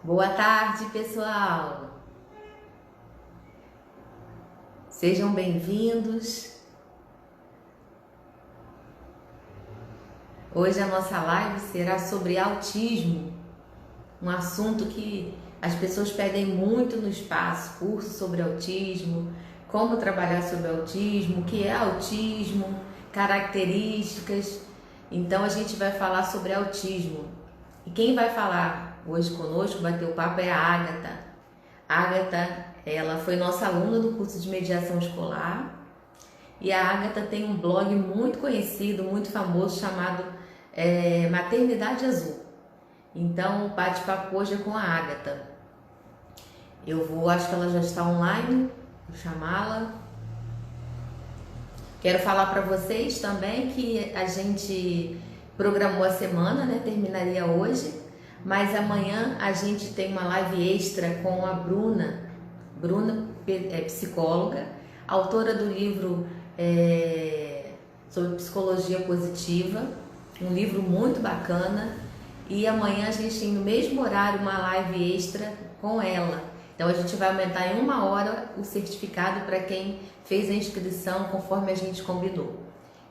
Boa tarde, pessoal. Sejam bem-vindos. Hoje a nossa live será sobre autismo, um assunto que as pessoas pedem muito no espaço, curso sobre autismo, como trabalhar sobre autismo, o que é autismo, características. Então a gente vai falar sobre autismo. E quem vai falar hoje conosco, vai ter o papo é a Ágata. Agatha, ela foi nossa aluna do curso de mediação escolar e a Agatha tem um blog muito conhecido, muito famoso chamado Maternidade Azul. Então, o bate-papo hoje é com a Agatha. Acho que ela já está online, vou chamá-la. Quero falar para vocês também que a gente programou a semana, né? Terminaria hoje, mas amanhã a gente tem uma live extra com a Bruna. Bruna é psicóloga, autora do livro sobre psicologia positiva, um livro muito bacana. E amanhã a gente tem no mesmo horário uma live extra com ela. Então a gente vai aumentar em 1 hora o certificado para quem fez a inscrição conforme a gente combinou.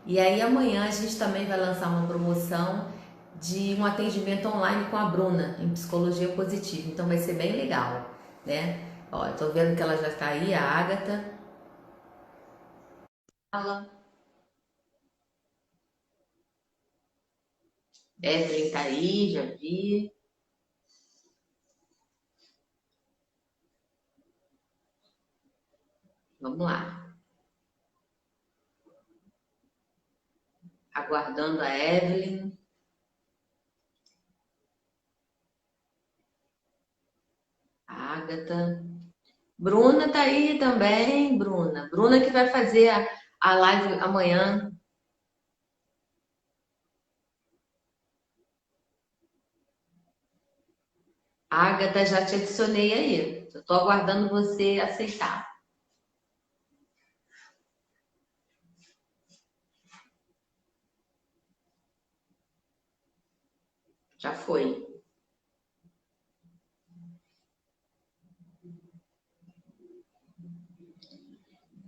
E aí amanhã a gente também vai lançar uma promoção de um atendimento online com a Bruna em psicologia positiva. Então vai ser bem legal, né? Ó, eu tô vendo que ela já está aí, a Agatha. Fala. Evelyn tá aí, já vi. Vamos lá. Aguardando a Evelyn. A Agatha. Bruna tá aí também, Bruna. Bruna que vai fazer a live amanhã. A Agatha, já te adicionei aí. Eu tô aguardando você aceitar. Já foi.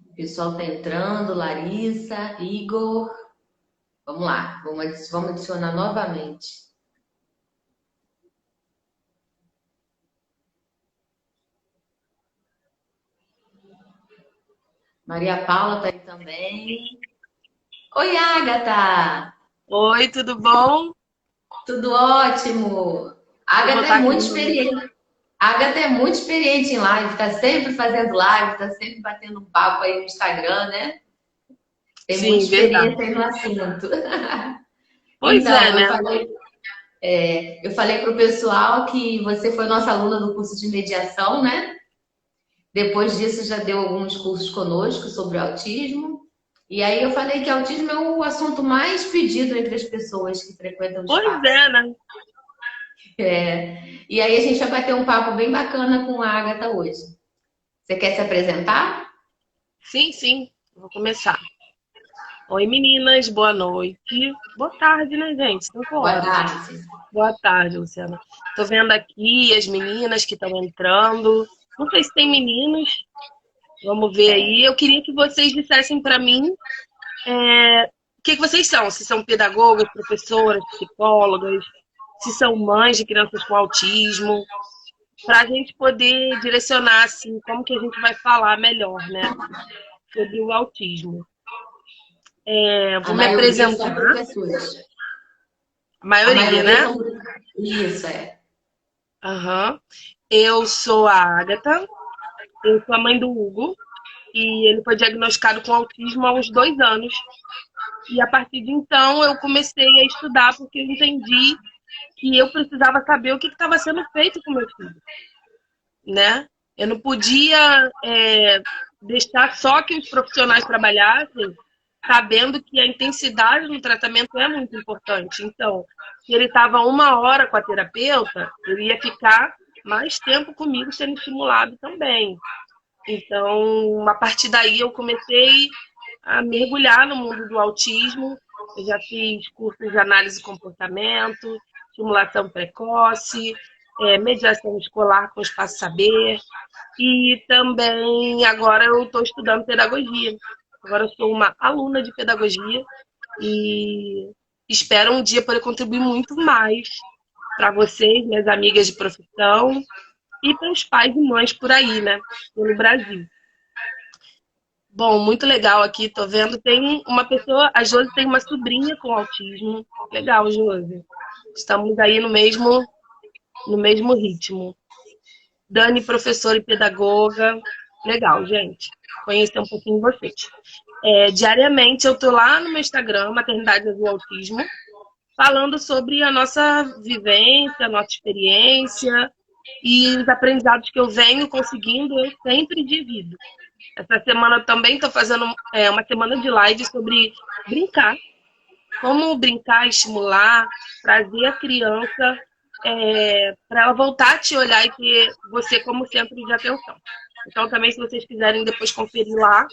O pessoal tá entrando, Larissa, Igor. Vamos lá, vamos adicionar novamente. Maria Paula tá aí também. Oi, Agatha! Oi, tudo bom? Tudo ótimo! A Vou Agatha é botar aqui muito no meu. experiente. A Agatha é muito experiente em live, tá sempre fazendo live, tá sempre batendo um papo aí no Instagram, né? Tem muita Sim, verdade. experiência aí no assunto. Pois é, Então, né? eu falei pro pessoal que você foi nossa aluna do curso de mediação, né? Depois disso já deu alguns cursos conosco sobre autismo. E aí eu falei que autismo é o assunto mais pedido entre as pessoas que frequentam o Pois espaço. é, né? E aí a gente vai bater um papo bem bacana com a Agatha hoje. Você quer se apresentar? Sim, sim. Vou começar. Oi, meninas, boa noite. Boa tarde, né, gente? 5 Boa horas. tarde. Boa tarde, Luciana. Tô vendo aqui as meninas que estão entrando. Não sei se tem meninos. Vamos ver aí. Eu queria que vocês dissessem para mim o que que vocês são. Se são pedagogas, professoras, psicólogas, se são mães de crianças com autismo, para a gente poder direcionar assim como que a gente vai falar melhor, né, sobre o autismo. A Vou me maioria apresentar, são professores. a A maioria, maioria né? são. Isso, é. Aham. Eu sou a Agatha, eu sou a mãe do Hugo e ele foi diagnosticado com autismo há uns 2 anos. E a partir de então eu comecei a estudar porque eu entendi que eu precisava saber o que estava sendo feito com meu filho, né? Eu não podia deixar só que os profissionais trabalhassem, sabendo que a intensidade no tratamento é muito importante. Então, se ele estava 1 hora com a terapeuta, ele ia ficar mais tempo comigo sendo estimulado também. Então, a partir daí, eu comecei a mergulhar no mundo do autismo. Eu já fiz cursos de análise de comportamento, estimulação precoce, mediação escolar com Espaço Saber. E também agora eu estou estudando pedagogia. Agora eu sou uma aluna de pedagogia e espero um dia poder contribuir muito mais para vocês, minhas amigas de profissão, e para os pais e mães por aí, né? Pelo Brasil. Bom, muito legal aqui, tô vendo. Tem uma pessoa, a Josi tem uma sobrinha com autismo. Legal, Josi. Estamos aí no mesmo ritmo. Dani, professora e pedagoga. Legal, gente. Conhecer um pouquinho vocês. Diariamente eu tô lá no meu Instagram, Maternidade Azul Autismo, falando sobre a nossa vivência, a nossa experiência e os aprendizados que eu venho conseguindo, eu sempre divido. Essa semana eu também estou fazendo uma semana de live sobre brincar. Como brincar, estimular, trazer a criança para ela voltar a te olhar e ter você como centro de atenção. Então também, se vocês quiserem depois conferir lá,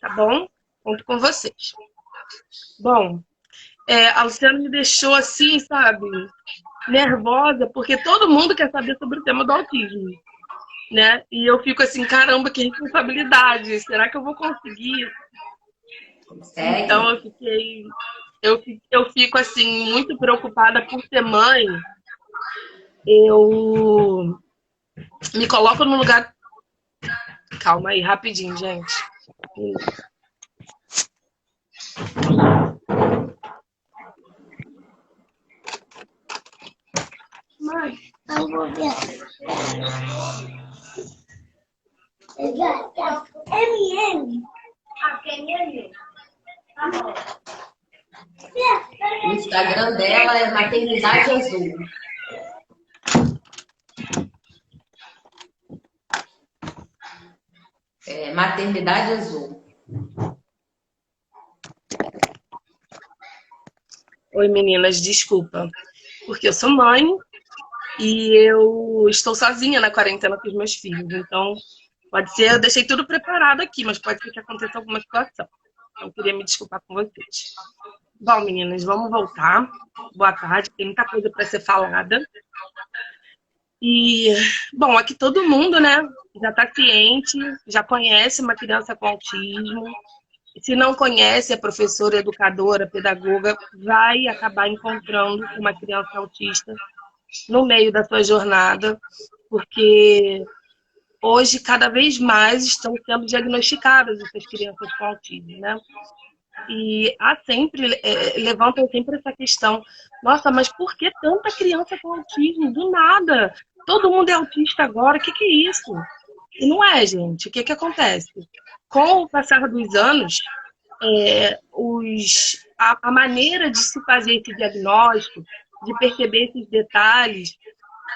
tá bom? Conto com vocês. Bom, a Luciana me deixou assim, sabe, nervosa, porque todo mundo quer saber sobre o tema do autismo, né? E eu fico assim, caramba, que responsabilidade, será que eu vou conseguir? Sério? Então eu fico assim, muito preocupada por ser mãe. Eu me coloco no lugar... Calma aí, rapidinho, gente. Mãe, eu vou ver. MM. O Instagram dela é Maternidade Azul. Maternidade Azul. Oi, meninas, desculpa. Porque eu sou mãe e eu estou sozinha na quarentena com os meus filhos. Então, pode ser, eu deixei tudo preparado aqui, mas pode ser que aconteça alguma situação. Então, eu queria me desculpar com vocês. Bom, meninas, vamos voltar. Boa tarde, tem muita coisa para ser falada. E, bom, aqui todo mundo, né, já está ciente, já conhece uma criança com autismo. Se não conhece, a professora, educadora, pedagoga, vai acabar encontrando uma criança autista no meio da sua jornada, porque hoje, cada vez mais, estão sendo diagnosticadas essas crianças com autismo, né? E há sempre, levantam sempre essa questão, nossa, mas por que tanta criança com autismo? Do nada, todo mundo é autista agora, o que é isso? E não é, gente, o que acontece? Com o passar dos anos, a maneira de se fazer esse diagnóstico, de perceber esses detalhes,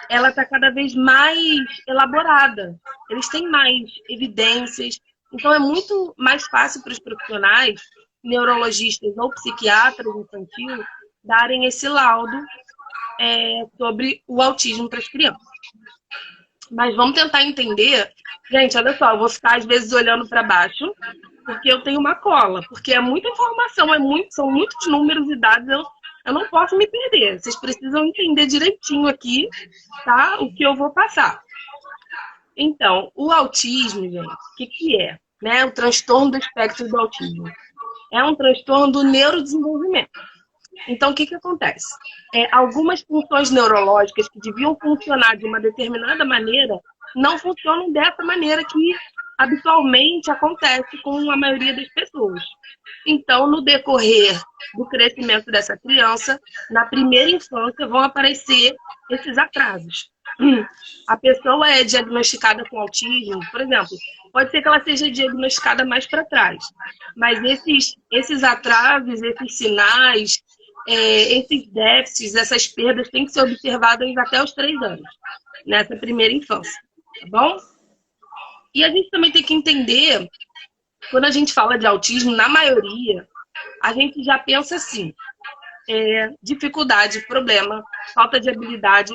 ela está cada vez mais elaborada. Eles têm mais evidências. Então, é muito mais fácil para os profissionais, neurologistas ou psiquiatras infantil, darem esse laudo sobre o autismo para as crianças. Mas vamos tentar entender. Gente, olha só, eu vou ficar às vezes olhando para baixo, porque eu tenho uma cola, porque é muita informação, são muitos números e dados, eu não posso me perder. Vocês precisam entender direitinho aqui, tá? O que eu vou passar. Então, o autismo, gente, o que é? Né? O transtorno do espectro do autismo. É um transtorno do neurodesenvolvimento. Então, o que acontece? Algumas funções neurológicas que deviam funcionar de uma determinada maneira não funcionam dessa maneira que habitualmente acontece com a maioria das pessoas. Então, no decorrer do crescimento dessa criança, na primeira infância vão aparecer esses atrasos. A pessoa é diagnosticada com autismo, por exemplo, pode ser que ela seja diagnosticada mais para trás, mas esses atrasos, esses sinais, esses déficits, essas perdas têm que ser observadas até os 3 anos, nessa primeira infância, tá bom? E a gente também tem que entender, quando a gente fala de autismo, na maioria, a gente já pensa assim, dificuldade, problema, falta de habilidade,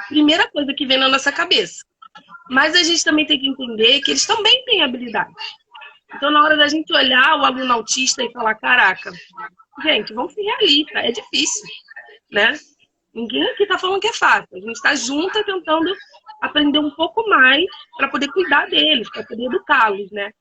primeira coisa que vem na nossa cabeça. Mas a gente também tem que entender que eles também têm habilidade. Então, na hora da gente olhar o aluno autista e falar, caraca, gente, vamos ser realistas, é difícil, né? Ninguém aqui está falando que é fácil. A gente está junto tentando aprender um pouco mais para poder cuidar deles, para poder educá-los, né?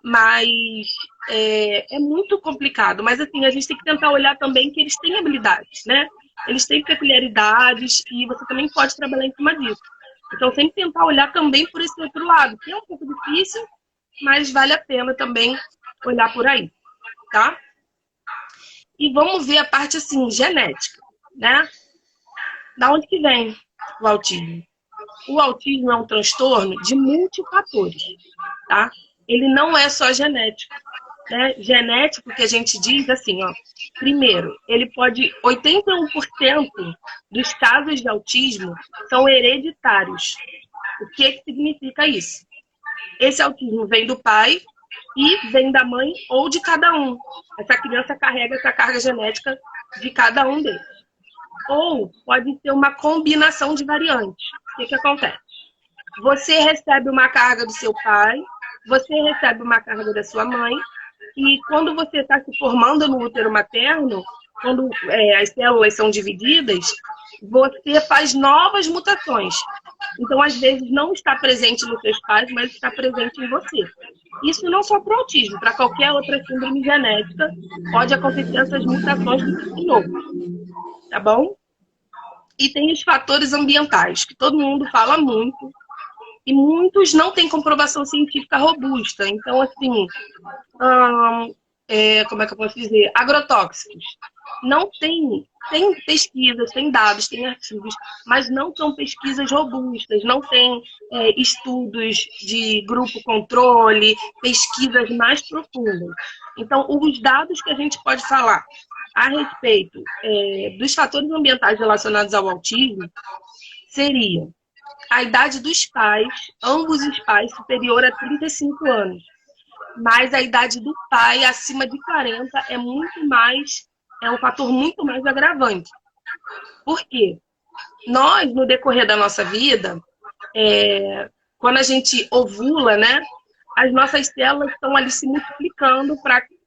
Mas é muito complicado. Mas, assim, a gente tem que tentar olhar também que eles têm habilidades, né? Eles têm peculiaridades e você também pode trabalhar em cima disso. Então, sempre tentar olhar também por esse outro lado, que é um pouco difícil, mas vale a pena também olhar por aí, tá? E vamos ver a parte, assim, genética, né? Da onde que vem o autismo? O autismo é um transtorno de multifatores, tá? Ele não é só genético, né? Genético que a gente diz assim, ó. Primeiro, ele pode 81% dos casos de autismo são hereditários. O que significa isso? Esse autismo vem do pai e vem da mãe ou de cada um. Essa criança carrega essa carga genética de cada um deles. Ou pode ser uma combinação de variantes. O que acontece? Você recebe uma carga do seu pai, você recebe uma carga da sua mãe, e quando você está se formando no útero materno, quando as células são divididas, você faz novas mutações. Então, às vezes, não está presente nos seus pais, mas está presente em você. Isso não só para o autismo, para qualquer outra síndrome genética, pode acontecer essas mutações do tipo novo. Tá bom? E tem os fatores ambientais, que todo mundo fala muito, e muitos não têm comprovação científica robusta. Então, assim, como é que eu posso dizer? Agrotóxicos. Não tem pesquisas, tem dados, tem artigos, mas não são pesquisas robustas, não tem estudos de grupo controle, pesquisas mais profundas. Então, os dados que a gente pode falar a respeito dos fatores ambientais relacionados ao autismo seria a idade dos pais, ambos os pais, superior a 35 anos. Mas a idade do pai, acima de 40, é um fator muito mais agravante. Por quê? Nós, no decorrer da nossa vida, quando a gente ovula, né, as nossas células estão ali se multiplicando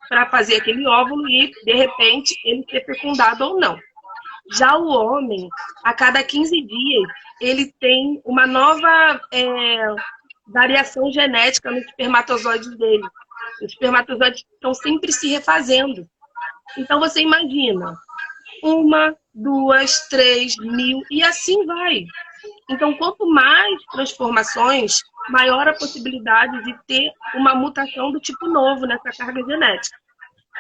para fazer aquele óvulo e, de repente, ele ser fecundado ou não. Já o homem, a cada 15 dias, ele tem uma nova variação genética nos espermatozoides dele. Os espermatozoides estão sempre se refazendo. Então, você imagina, 1, 2, 3, 1000 e assim vai. Então, quanto mais transformações, maior a possibilidade de ter uma mutação do tipo novo nessa carga genética.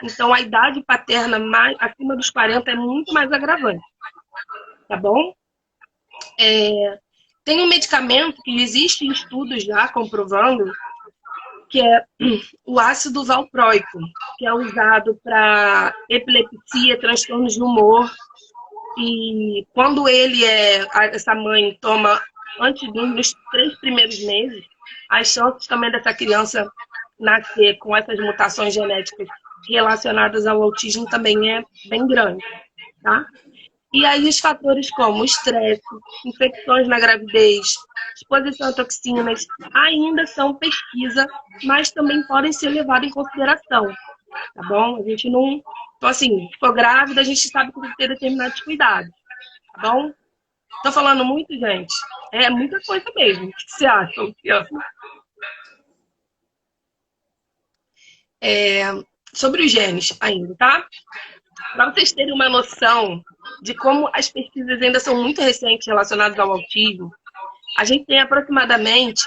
Então, a idade paterna acima dos 40 é muito mais agravante. Tá bom? Tem um medicamento que existe em estudos já comprovando, que é o ácido valproico, que é usado para epilepsia, transtornos de humor. E quando essa mãe toma antes dos 3 primeiros meses, as chances também dessa criança nascer com essas mutações genéticas relacionadas ao autismo também é bem grande, tá? E aí os fatores como estresse, infecções na gravidez, exposição a toxinas, ainda são pesquisa, mas também podem ser levados em consideração, tá bom? A gente não... Então, assim, ficou grávida, a gente sabe que tem que ter determinados cuidados, tá bom? Tô falando muito, gente? É muita coisa mesmo. O que você acha, Luciano? Sobre os genes ainda, tá? Para vocês terem uma noção de como as pesquisas ainda são muito recentes relacionadas ao autismo, a gente tem aproximadamente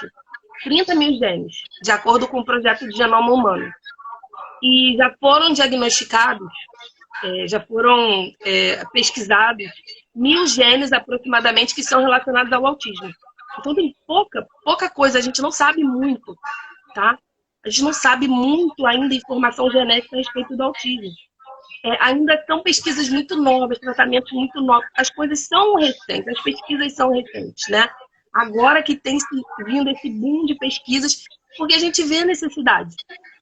30 mil genes, de acordo com o projeto de genoma humano. E já foram diagnosticados, já foram pesquisados 1000 genes aproximadamente que são relacionados ao autismo. Então tem pouca coisa, a gente não sabe muito, tá? A gente não sabe muito ainda informação genética a respeito do autismo. Ainda são pesquisas muito novas, tratamentos muito novos. As coisas são recentes, as pesquisas são recentes, né? Agora que tem vindo esse boom de pesquisas, porque a gente vê a necessidade,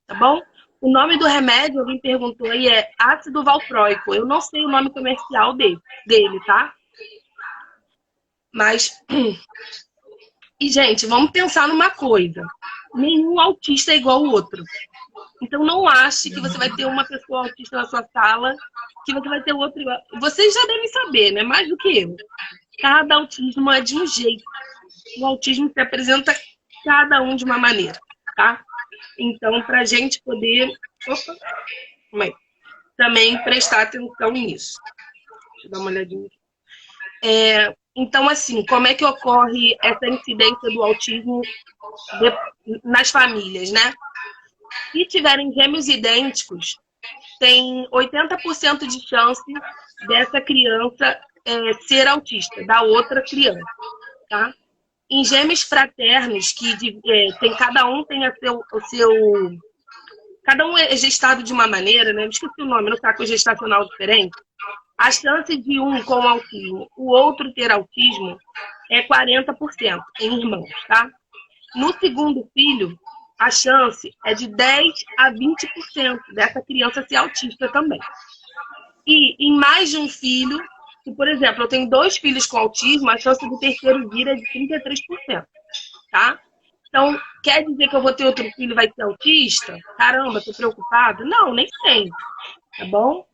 tá bom? O nome do remédio, alguém perguntou aí, é ácido valproico. Eu não sei o nome comercial dele, tá? Mas... E, gente, vamos pensar numa coisa. Nenhum autista é igual ao outro. Então não ache que você vai ter uma pessoa autista na sua sala, que você vai ter outro igual. Vocês já devem saber, né? Mais do que eu. Cada autismo é de um jeito. O autismo se apresenta cada um de uma maneira, tá? Então, para a gente poder também prestar atenção nisso. Deixa eu dar uma olhadinha aqui. Então, assim, como é que ocorre essa incidência do autismo nas famílias, né? Se tiverem gêmeos idênticos, tem 80% de chance dessa criança ser autista, da outra criança, tá? Em gêmeos fraternos, que cada um tem o seu... Cada um é gestado de uma maneira, né? Eu esqueci o nome, no saco gestacional diferente. A chance de um com autismo, o outro ter autismo, é 40% em irmãos, tá? No segundo filho, a chance é de 10 a 20% dessa criança ser autista também. E em mais de um filho, se, por exemplo, eu tenho 2 filhos com autismo, a chance do terceiro vir é de 33%, tá? Então, quer dizer que eu vou ter outro filho e vai ser autista? Caramba, tô preocupado? Não, nem sempre, tá bom?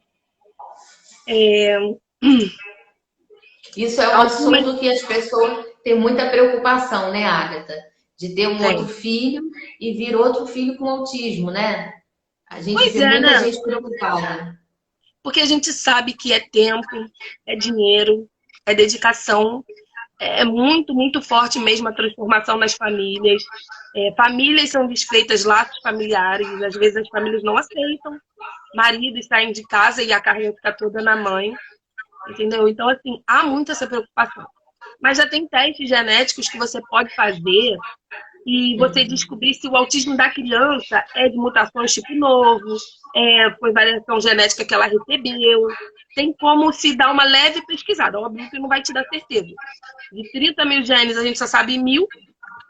Isso é um assunto que as pessoas têm muita preocupação, né, Agatha? De ter um outro filho e vir outro filho com autismo, né? A gente vê muita gente preocupada. Porque a gente sabe que é tempo, é dinheiro, é dedicação. É muito, muito forte mesmo a transformação nas famílias. Famílias são desfeitas, laços familiares. Às vezes as famílias não aceitam. Maridos saem de casa e a carga fica toda na mãe. Entendeu? Então, assim, há muito essa preocupação. Mas já tem testes genéticos que você pode fazer e você descobrir se o autismo da criança é de mutações tipo novo, foi variação genética que ela recebeu. Tem como se dar uma leve pesquisada. Óbvio que não vai te dar certeza. De 30 mil genes, a gente só sabe 1000,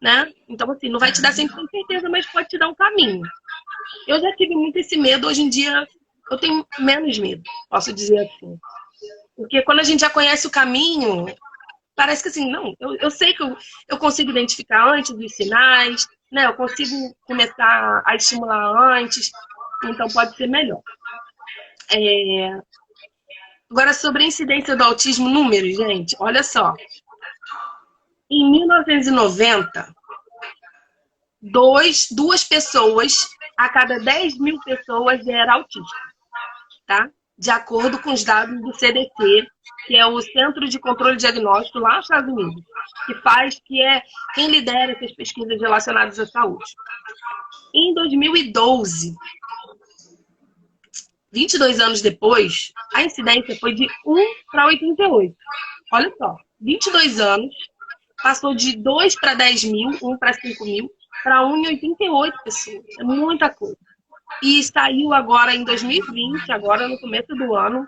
né? Então, assim, não vai te dar 100% certeza, mas pode te dar um caminho. Eu já tive muito esse medo. Hoje em dia, eu tenho menos medo, posso dizer assim. Porque quando a gente já conhece o caminho, parece que assim, não, eu sei que eu consigo identificar antes dos sinais, né? Eu consigo começar a estimular antes, então pode ser melhor. Agora, sobre a incidência do autismo, números, gente, olha só. Em 1990, 2 pessoas a cada 10 mil pessoas era autista, tá? De acordo com os dados do CDC, que é o Centro de Controle e Diagnóstico lá nos Estados Unidos, que é quem lidera essas pesquisas relacionadas à saúde. Em 2012, 22 anos depois, a incidência foi de 1 para 88. Olha só, 22 anos, passou de 2 para 10 mil, 1 para 5 mil, para 1 em 88 pessoas. É muita coisa. E saiu agora em 2020, agora no começo do ano,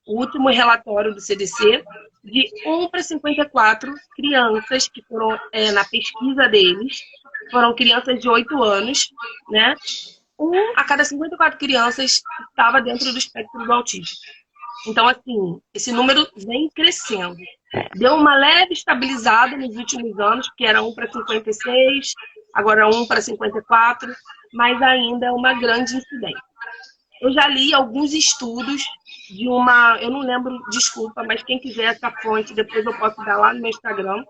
o último relatório do CDC, de 1 para 54 crianças que foram, na pesquisa deles, foram crianças de 8 anos, né? 1 a cada 54 crianças estava dentro do espectro do autismo. Então, assim, esse número vem crescendo. Deu uma leve estabilizada nos últimos anos, porque era 1 para 56, agora 1 para 54, mas ainda é uma grande incidência. Eu já li alguns estudos de uma... Eu não lembro, desculpa, mas quem quiser essa fonte, depois eu posso dar lá no meu Instagram,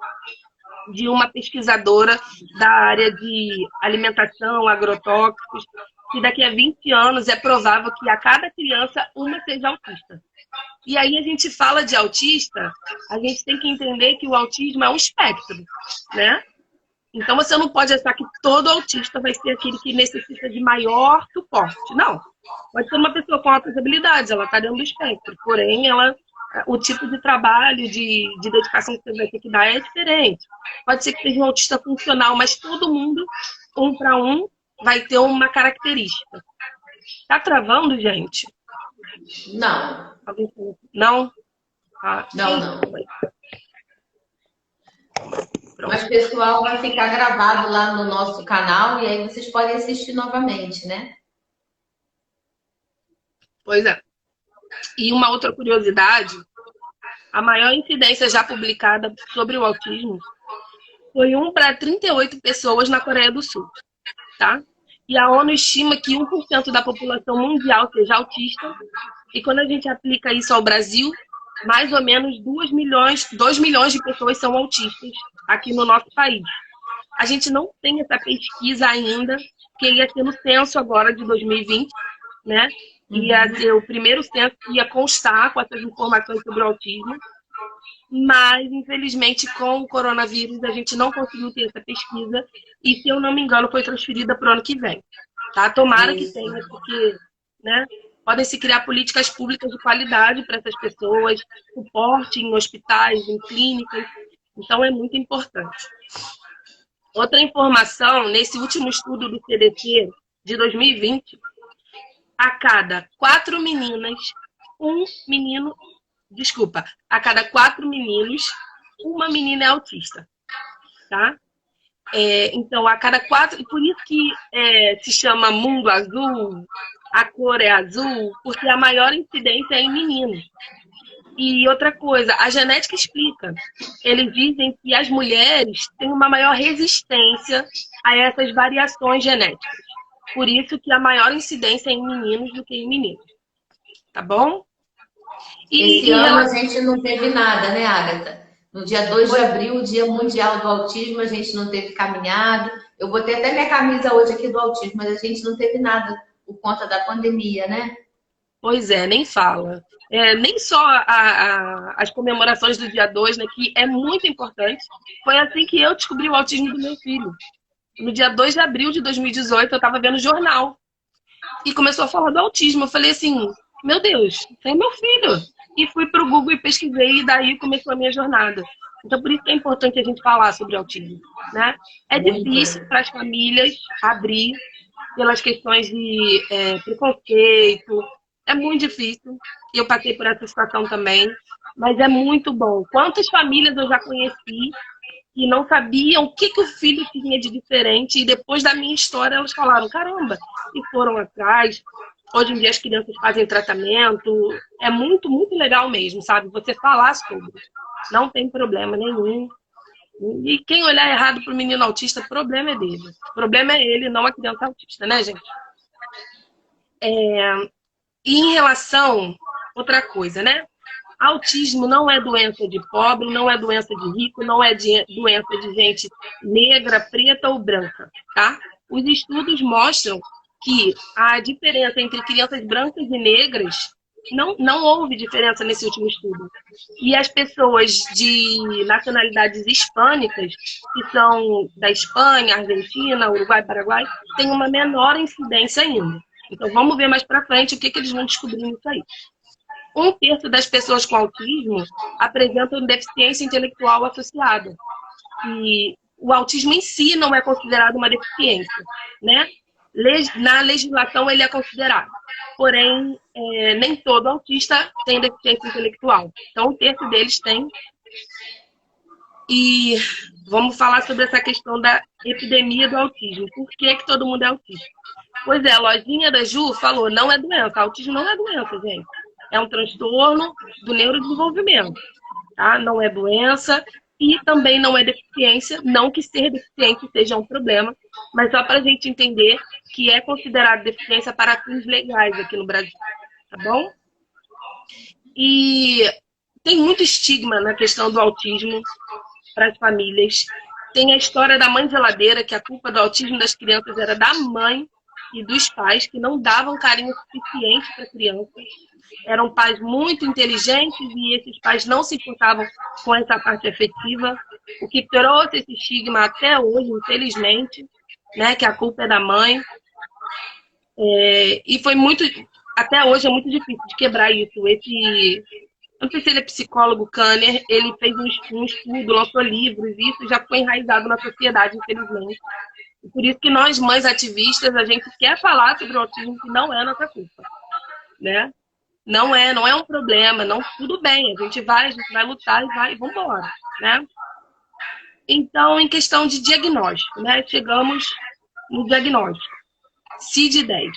de uma pesquisadora da área de alimentação, agrotóxicos, que daqui a 20 anos é provável que a cada criança uma seja autista. E aí a gente fala de autista, a gente tem que entender que o autismo é um espectro, né? Então você não pode achar que todo autista vai ser aquele que necessita de maior suporte. Não. Pode ser uma pessoa com altas habilidades, ela está dentro do espectro. Porém, o tipo de trabalho, de dedicação que você vai ter que dar é diferente. Pode ser que seja um autista funcional, mas todo mundo, 1 para 1, vai ter uma característica. Tá travando, gente? Não. Não? Não. Mas o pessoal vai ficar gravado lá no nosso canal e aí vocês podem assistir novamente, né? Pois é. E uma outra curiosidade, a maior incidência já publicada sobre o autismo foi 1 para 38 pessoas na Coreia do Sul, tá? E a ONU estima que 1% da população mundial seja autista. E quando a gente aplica isso ao Brasil, mais ou menos 2 milhões de pessoas são autistas aqui no nosso país. A gente não tem essa pesquisa ainda, que ia ter no censo agora de 2020, né? Ia ser o primeiro censo que ia constar com essas informações sobre o autismo. Mas, infelizmente, com o coronavírus, a gente não conseguiu ter essa pesquisa. E, se eu não me engano, foi transferida para o ano que vem. Tá? Tomara que tenha, porque, né, podem se criar políticas públicas de qualidade para essas pessoas, suporte em hospitais, em clínicas. Então, é muito importante. Outra informação, nesse último estudo do CDC de 2020, a cada 4 meninas, a cada 4 meninos, uma menina é autista, tá? Então, a cada 4, por isso que se chama mundo azul, a cor é azul, porque a maior incidência é em meninos. E outra coisa, a genética explica. Eles dizem que as mulheres têm uma maior resistência a essas variações genéticas. Por isso que a maior incidência é em meninos do que em meninas. Tá bom? Esse ano a gente não teve nada, né, Agatha? No dia 2 de abril, o Dia Mundial do Autismo, a gente não teve caminhada. Eu botei até minha camisa hoje aqui do autismo, mas a gente não teve nada por conta da pandemia, né? Pois é, nem fala. Nem só as comemorações do dia 2, né, que é muito importante. Foi assim que eu descobri o autismo do meu filho. No dia 2 de abril de 2018, eu estava vendo o jornal. E começou a falar do autismo. Eu falei assim, meu Deus, isso é meu filho. E fui para o Google e pesquisei, e daí começou a minha jornada. Então, por isso que é importante a gente falar sobre autismo, né? É difícil para as famílias abrir pelas questões de preconceito. É muito difícil. E eu passei por essa situação também. Mas é muito bom. Quantas famílias eu já conheci e não sabiam o que o filho tinha de diferente. E depois da minha história, elas falaram, caramba, e foram atrás. Hoje em dia as crianças fazem tratamento. É muito, muito legal mesmo, sabe? Você falar sobre. Não tem problema nenhum. E quem olhar errado para o menino autista, o problema é dele. O problema é ele, não a criança autista, né, gente? E em relação, outra coisa, né? Autismo não é doença de pobre, não é doença de rico, não é doença de gente negra, preta ou branca, tá? Os estudos mostram que a diferença entre crianças brancas e negras não houve diferença nesse último estudo. E as pessoas de nacionalidades hispânicas, que são da Espanha, Argentina, Uruguai, Paraguai, têm uma menor incidência ainda. Então, vamos ver mais para frente o que eles vão descobrir nisso aí. 1/3 das pessoas com autismo apresentam deficiência intelectual associada. E o autismo em si não é considerado uma deficiência, né? Na legislação ele é considerado. Porém, nem todo autista tem deficiência intelectual. Então, 1/3 deles tem. E vamos falar sobre essa questão da epidemia do autismo. Por que todo mundo é autista? Pois é, a lojinha da Ju falou, não é doença. Autismo não é doença, gente. É um transtorno do neurodesenvolvimento, tá? Não é doença e também não é deficiência. Não que ser deficiente seja um problema, mas só para a gente entender que é considerado deficiência para fins legais aqui no Brasil, tá bom? E tem muito estigma na questão do autismo para as famílias. Tem a história da mãe geladeira, que a culpa do autismo das crianças era da mãe e dos pais, que não davam carinho suficiente para a criança. Eram pais muito inteligentes e esses pais não se importavam com essa parte afetiva, o que trouxe esse estigma até hoje, infelizmente, né, que a culpa é da mãe. E foi muito, até hoje é muito difícil de quebrar isso. Eu não sei se ele é psicólogo, Kanner, ele fez um estudo, lançou livros, e isso já foi enraizado na sociedade, infelizmente. E por isso que nós, mães ativistas, a gente quer falar sobre o autismo, que não é a nossa culpa, né? Não é um problema, não, tudo bem, a gente vai lutar e vamos embora, né? Então, em questão de diagnóstico, né? Chegamos no diagnóstico. CID-10.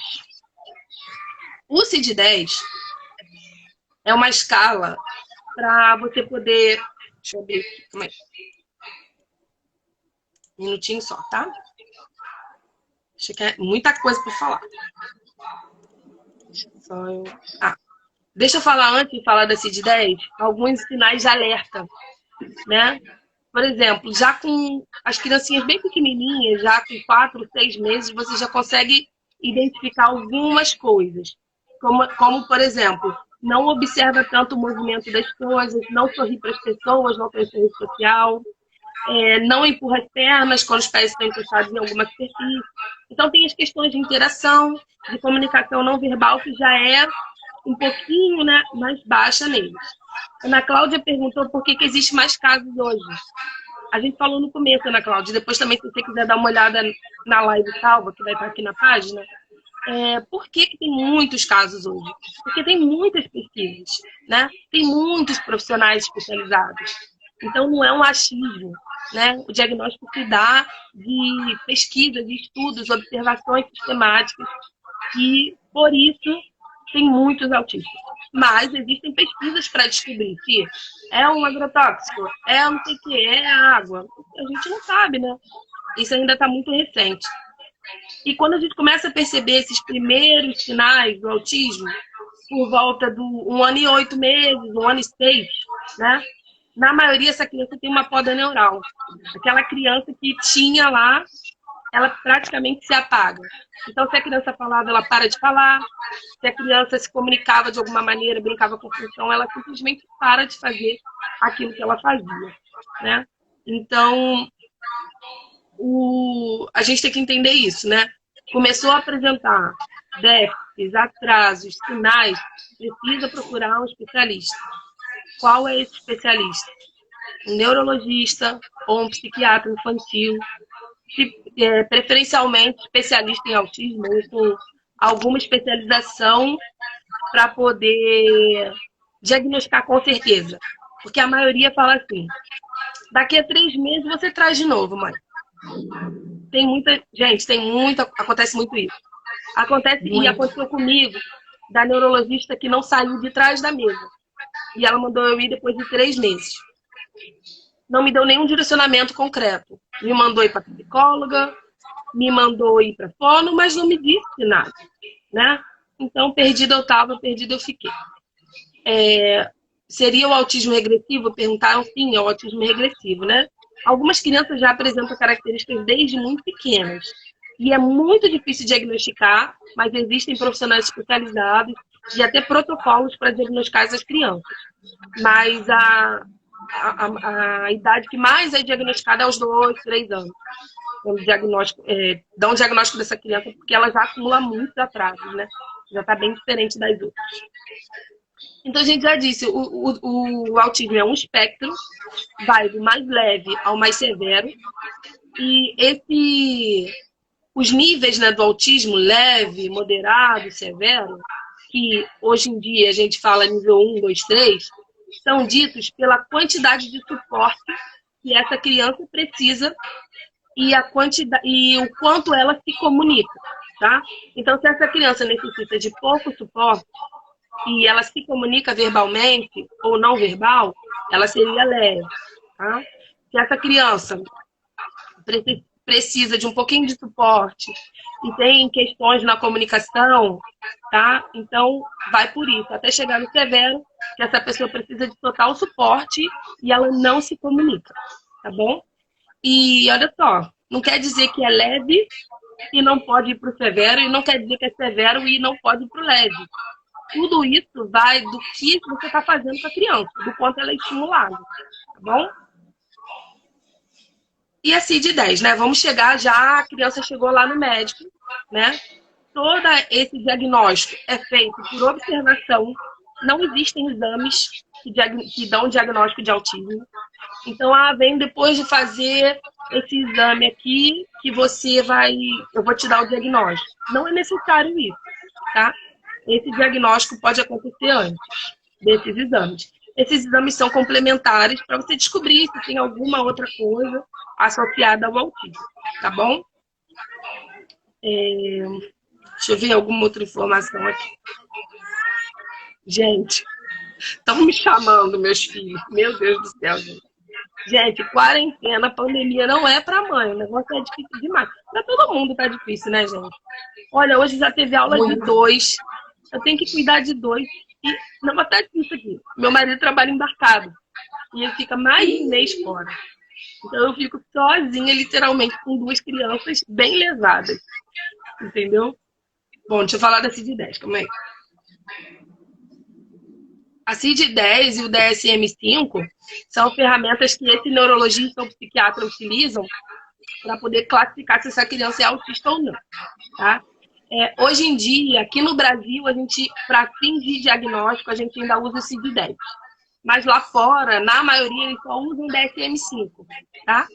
O CID-10 é uma escala para você poder... Deixa eu abrir aqui, calma aí. Um minutinho só, tá? Acho que é muita coisa para falar. Só eu... Deixa eu falar antes de falar da CID-10, alguns sinais de alerta, né? Por exemplo, já com as criancinhas bem pequenininhas, já com 4, 6 meses, você já consegue identificar algumas coisas. Como, por exemplo, não observa tanto o movimento das coisas, não sorri para as pessoas, não tem sorriso social, não empurra as pernas quando os pés estão encostados em alguma superfície. Então, tem as questões de interação, de comunicação não verbal, que já é um pouquinho, né, mais baixa neles. Ana Cláudia perguntou por que existe mais casos hoje. A gente falou no começo, Ana Cláudia, depois também, se você quiser dar uma olhada na live salva, que vai estar aqui na página, por que tem muitos casos hoje? Porque tem muitas pesquisas, né? Tem muitos profissionais especializados. Então, não é um achismo, né? O diagnóstico se dá de pesquisas, de estudos, observações sistemáticas, e, por isso, tem muitos autistas. Mas existem pesquisas para descobrir se é um agrotóxico, é não sei o que, é a água. A gente não sabe, né? Isso ainda está muito recente. E quando a gente começa a perceber esses primeiros sinais do autismo, por volta do 1 ano e 8 meses, 1 ano e 6, né? Na maioria, essa criança tem uma poda neural. Aquela criança que tinha lá, ela praticamente se apaga. Então, se a criança falava, ela para de falar. Se a criança se comunicava de alguma maneira, brincava com função, ela simplesmente para de fazer aquilo que ela fazia, né? Então, a gente tem que entender isso, né? Começou a apresentar déficits, atrasos, sinais, precisa procurar um especialista. Qual é esse especialista? Um neurologista ou um psiquiatra infantil, preferencialmente especialista em autismo ou com alguma especialização para poder diagnosticar com certeza. Porque a maioria fala assim, daqui a 3 meses você traz de novo, mãe. Acontece muito isso. E aconteceu comigo, da neurologista que não saiu de trás da mesa. E ela mandou eu ir depois de 3 meses. Não me deu nenhum direcionamento concreto. Me mandou ir para psicóloga, me mandou ir para fono, mas não me disse nada, né? Então, perdida eu estava, perdida eu fiquei. Seria o autismo regressivo? Perguntaram, sim, é o autismo regressivo, né? Algumas crianças já apresentam características desde muito pequenas. E é muito difícil diagnosticar, mas existem profissionais especializados e até protocolos para diagnosticar essas crianças. Mas a idade que mais é diagnosticada é aos 2, 3 anos. Dá um diagnóstico dessa criança, porque ela já acumula muitos atrasos, né? Já está bem diferente das outras. Então, a gente já disse, o autismo é um espectro, vai do mais leve ao mais severo. E os níveis, né, do autismo, leve, moderado, severo, que hoje em dia a gente fala nível 1, 2, 3, são ditos pela quantidade de suporte que essa criança precisa e o quanto ela se comunica, tá? Então, se essa criança necessita de pouco suporte e ela se comunica verbalmente ou não verbal, ela seria leve, tá? Se essa criança precisa de um pouquinho de suporte e tem questões na comunicação, tá? Então, vai por isso, até chegar no severo, que essa pessoa precisa de total suporte e ela não se comunica, tá bom? E olha só, não quer dizer que é leve e não pode ir para o severo, e não quer dizer que é severo e não pode ir para o leve. Tudo isso vai do que você está fazendo com a criança, do quanto ela é estimulada, tá bom? E a CID-10, né? Vamos chegar já, a criança chegou lá no médico, né? Todo esse diagnóstico é feito por observação, não existem exames que dão diagnóstico de autismo. Então, vem depois de fazer esse exame aqui, que eu vou te dar o diagnóstico. Não é necessário isso, tá? Esse diagnóstico pode acontecer antes desses exames. Esses exames são complementares para você descobrir se tem alguma outra coisa associada ao autismo, tá bom? Deixa eu ver alguma outra informação aqui. Gente, estão me chamando, meus filhos. Meu Deus do céu, gente. Gente, quarentena, pandemia não é pra mãe. O negócio é difícil demais. Pra todo mundo tá difícil, né, gente? Olha, hoje já teve aula de Muito. 2. Eu tenho que cuidar de 2. E não, até isso aqui. Meu marido trabalha embarcado. E ele fica mais de um mês fora. Então eu fico sozinha, literalmente, com 2 crianças bem lesadas. Entendeu? Bom, deixa eu falar da CID-10, calma aí. A CID-10 e o DSM-5 são ferramentas que esse neurologista ou psiquiatra utilizam para poder classificar se essa criança é autista ou não, tá? Hoje em dia, aqui no Brasil, a gente, para fins de diagnóstico, a gente ainda usa o CID-10. Mas lá fora, na maioria, eles só usam o DSM-5, tá?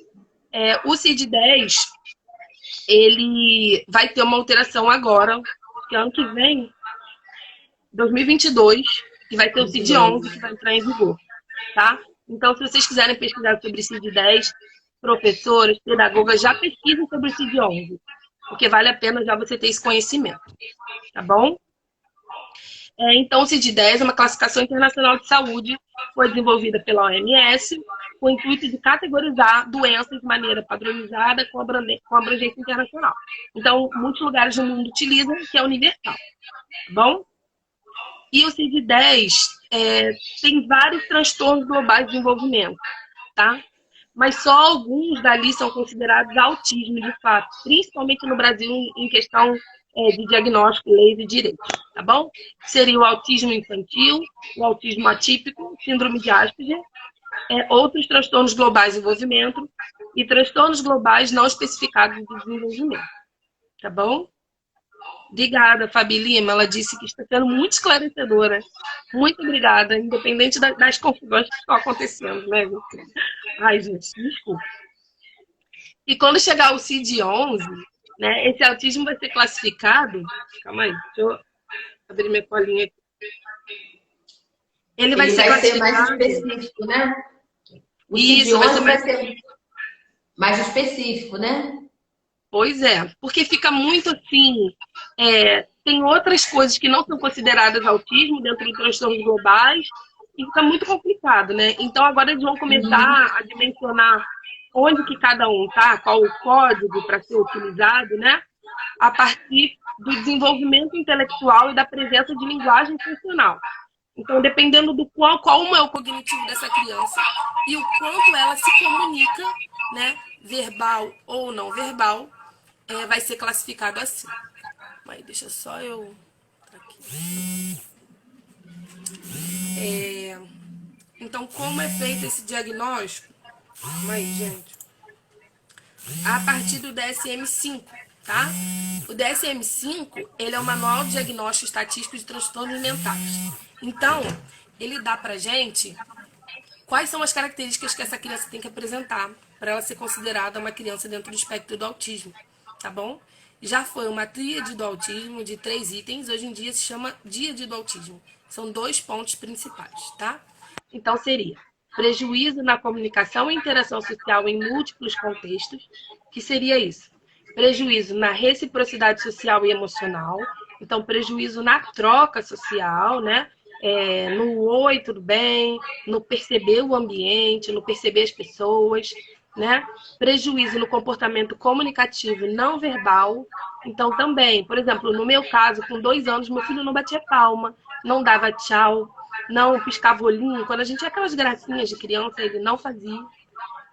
O CID-10, ele vai ter uma alteração agora, que ano que vem, 2022, que vai ter o CID-11, que vai entrar em vigor, tá? Então, se vocês quiserem pesquisar sobre o CID-10, professores, pedagogas, já pesquisem sobre o CID-11, porque vale a pena já você ter esse conhecimento, tá bom? Então, o CID-10 é uma classificação internacional de saúde, foi desenvolvida pela OMS, com o intuito de categorizar doenças de maneira padronizada com abrangência internacional. Então, muitos lugares do mundo utilizam, que é universal, tá bom? E o CID-10 tem vários transtornos globais de desenvolvimento, tá? Mas só alguns dali são considerados autismo, de fato, principalmente no Brasil, em questão de diagnóstico, leis e direitos, tá bom? Seria o autismo infantil, o autismo atípico, síndrome de Asperger, outros transtornos globais de desenvolvimento e transtornos globais não especificados de desenvolvimento, tá bom? Obrigada, Fabi Lima. Ela disse que está sendo muito esclarecedora. Muito obrigada, independente das confusões que estão acontecendo, né? Ai, gente, desculpa. E quando chegar o CID-11, né, esse autismo vai ser classificado... Calma aí, deixa eu abrir minha colinha aqui. Ele vai ser mais específico, né? O CID-11 vai ser mais específico, né? Pois é, porque fica muito assim... tem outras coisas que não são consideradas autismo dentro de transtornos globais e fica muito complicado, né? Então agora eles vão começar a dimensionar onde que cada um tá, qual o código para ser utilizado, né? A partir do desenvolvimento intelectual e da presença de linguagem funcional. Então, dependendo do qual é o cognitivo dessa criança e o quanto ela se comunica, né, verbal ou não verbal, vai ser classificado assim. Mas deixa só eu... Aqui. Então, como é feito esse diagnóstico? Mas, gente, a partir do DSM-5, tá? O DSM-5, ele é o Manual de Diagnóstico Estatístico de Transtornos Mentais. Então, ele dá pra gente quais são as características que essa criança tem que apresentar para ela ser considerada uma criança dentro do espectro do autismo, tá bom? Já foi uma tríade do autismo de 3 itens, hoje em dia se chama díade do autismo. São 2 pontos principais, tá? Então, seria prejuízo na comunicação e interação social em múltiplos contextos, que seria isso. Prejuízo na reciprocidade social e emocional, então prejuízo na troca social, né? No oi, tudo bem, no perceber o ambiente, no perceber as pessoas, né? Prejuízo no comportamento comunicativo não verbal. Então, também, por exemplo, no meu caso, com 2 anos, meu filho não batia palma, não dava tchau, não piscava o olhinho. Quando a gente tinha aquelas gracinhas de criança, ele não fazia.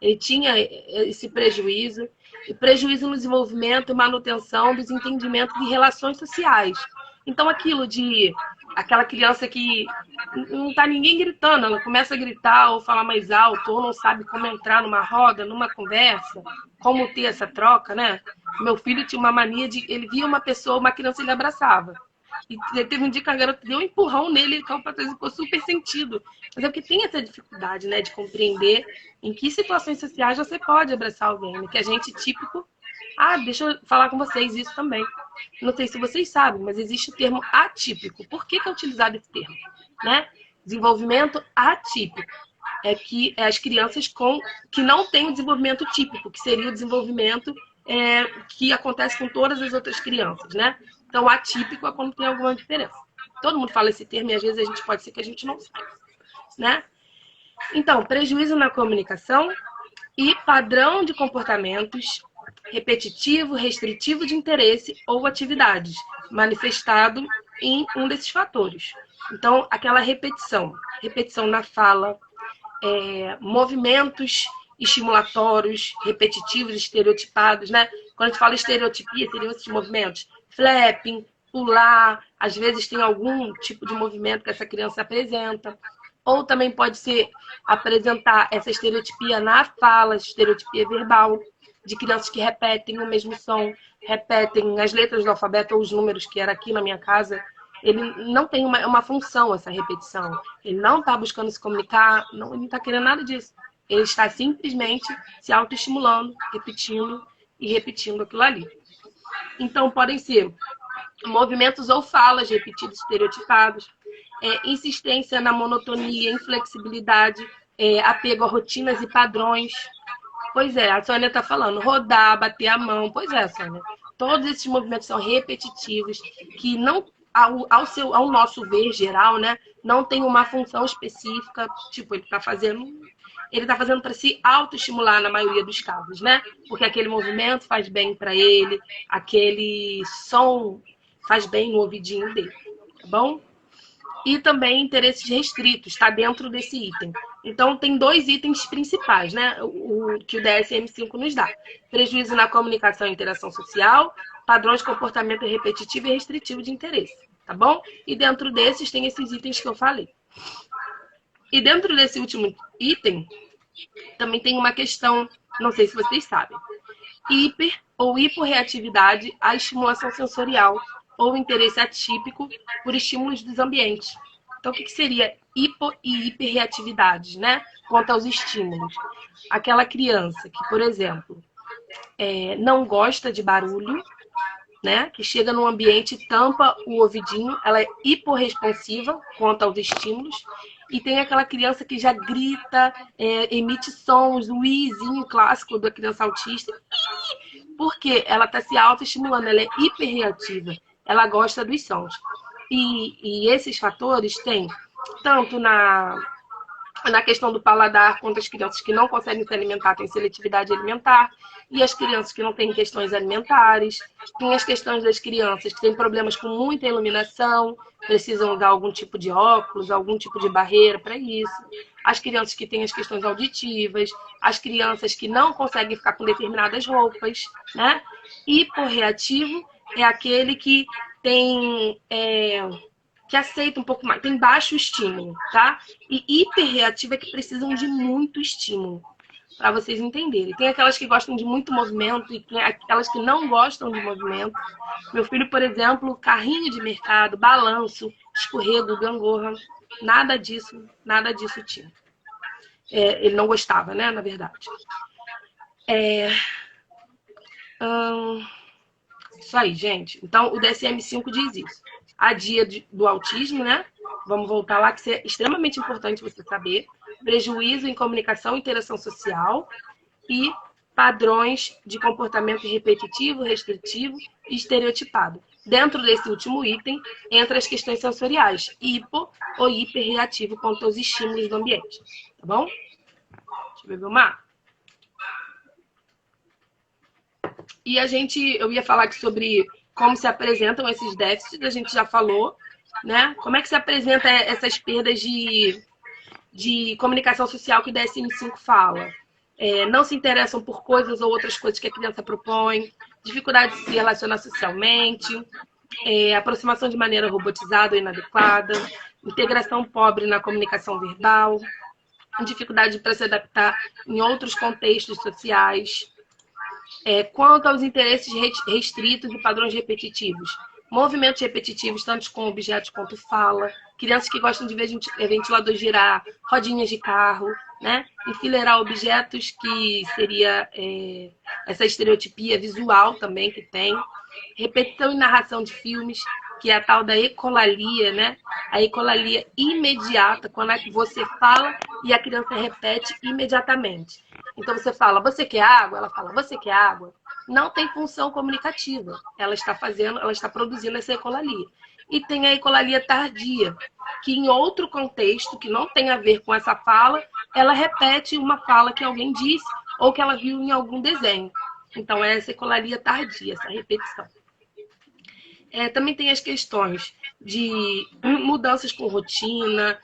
Ele tinha esse prejuízo. E prejuízo no desenvolvimento e manutenção dos entendimentos e relações sociais. Então, aquela criança que não tá ninguém gritando, ela começa a gritar ou falar mais alto, ou não sabe como entrar numa roda, numa conversa, como ter essa troca, né? Meu filho tinha uma mania de... Ele via uma pessoa, uma criança, ele abraçava. E teve um dia que a garota deu um empurrão nele, ele caiu pra trás e ficou super sentido. Mas é porque tem essa dificuldade, né, de compreender em que situações sociais você pode abraçar alguém, né? Que a gente típico... deixa eu falar com vocês isso também. Não sei se vocês sabem, mas existe o termo atípico. Por que é utilizado esse termo? Né? Desenvolvimento atípico. Que as crianças que não têm o desenvolvimento típico, que seria o desenvolvimento que acontece com todas as outras crianças, né? Então, atípico é quando tem alguma diferença. Todo mundo fala esse termo e às vezes pode ser que a gente não saiba, né? Então, prejuízo na comunicação, e padrão de comportamentos repetitivo, restritivo de interesse ou atividades, manifestado em um desses fatores. Então, aquela repetição na fala, movimentos estimulatórios, repetitivos, estereotipados, né? Quando a gente fala estereotipia, seriam esses movimentos, flapping, pular, às vezes tem algum tipo de movimento que essa criança apresenta, ou também pode ser apresentar essa estereotipia na fala, estereotipia verbal, de crianças que repetem o mesmo som, repetem as letras do alfabeto ou os números, que era aqui na minha casa. Ele não tem uma função, essa repetição. Ele não está buscando se comunicar, ele não está querendo nada disso. Ele está simplesmente se autoestimulando, repetindo e repetindo aquilo ali. Então, podem ser movimentos ou falas repetidos, estereotipados, insistência na monotonia, inflexibilidade, apego a rotinas e padrões. Pois é, a Sônia está falando, rodar, bater a mão. Pois é, Sônia. Todos esses movimentos são repetitivos, que não, ao nosso ver geral, né, não tem uma função específica. Tipo, ele está fazendo para se autoestimular na maioria dos casos, né? Porque aquele movimento faz bem para ele, aquele som faz bem no ouvidinho dele, tá bom? E também interesses restritos, está dentro desse item. Então, tem 2 itens principais, né? Que o DSM-5 nos dá. Prejuízo na comunicação e interação social, padrões de comportamento repetitivo e restritivo de interesse, tá bom? E dentro desses tem esses itens que eu falei. E dentro desse último item, também tem uma questão, não sei se vocês sabem. Hiper ou hiporreatividade à estimulação sensorial ou interesse atípico por estímulos dos ambientes. Então, o que seria hipo e hiperreatividade, né? Quanto aos estímulos. Aquela criança que, por exemplo, não gosta de barulho, né? Que chega num ambiente e tampa o ouvidinho, ela é hiporresponsiva quanto aos estímulos. E tem aquela criança que já grita, emite sons, o izinho clássico da criança autista. Porque ela está se autoestimulando, ela é hiperreativa. Ela gosta dos sons. E esses fatores têm tanto na questão do paladar, quanto as crianças que não conseguem se alimentar têm seletividade alimentar, e as crianças que não têm questões alimentares, tem as questões das crianças que têm problemas com muita iluminação, precisam usar algum tipo de óculos, algum tipo de barreira para isso, as crianças que têm as questões auditivas, as crianças que não conseguem ficar com determinadas roupas, né? Hiporreativo é aquele que tem... que aceita um pouco mais, tem baixo estímulo, tá? E hiperreativa é que precisam de muito estímulo, para vocês entenderem. Tem aquelas que gostam de muito movimento e tem aquelas que não gostam de movimento. Meu filho, por exemplo, carrinho de mercado, balanço, escorrego, gangorra, nada disso tinha. Ele não gostava, né, na verdade. Isso aí, gente. Então, o DSM-5 diz isso. A dia do autismo, né? Vamos voltar lá, que isso é extremamente importante você saber. Prejuízo em comunicação e interação social e padrões de comportamento repetitivo, restritivo e estereotipado. Dentro desse último item, entra as questões sensoriais, hipo ou hiperreativo quanto aos estímulos do ambiente. Tá bom? Deixa eu beber uma. E eu ia falar aqui sobre como se apresentam esses déficits, a gente já falou, né? Como é que se apresenta essas perdas de comunicação social que o DSM-5 fala? Não se interessam por coisas ou outras coisas que a criança propõe, dificuldade de se relacionar socialmente, aproximação de maneira robotizada ou inadequada, integração pobre na comunicação verbal, dificuldade para se adaptar em outros contextos sociais. Quanto aos interesses restritos e padrões repetitivos, movimentos repetitivos, tanto com objetos quanto fala, crianças que gostam de ver ventilador girar, rodinhas de carro, né? Enfileirar objetos, que seria essa estereotipia visual também que tem, repetição e narração de filmes, que é a tal da ecolalia, né? A ecolalia imediata, quando você fala e a criança repete imediatamente. Então você fala, você quer água? Ela fala, você quer água? Não tem função comunicativa. Ela está produzindo essa ecolalia. E tem a ecolalia tardia, que em outro contexto, que não tem a ver com essa fala, ela repete uma fala que alguém disse ou que ela viu em algum desenho. Então, é essa ecolalia tardia, essa repetição. Também tem as questões de mudanças com rotina,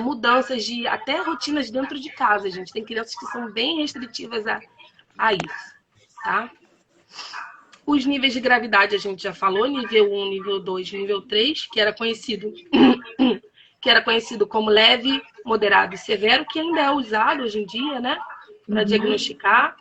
mudanças de até rotinas dentro de casa, gente. Tem crianças que são bem restritivas a isso, tá? Os níveis de gravidade a gente já falou, nível 1, nível 2, nível 3, que era conhecido como leve, moderado e severo, que ainda é usado hoje em dia, né, para diagnosticar.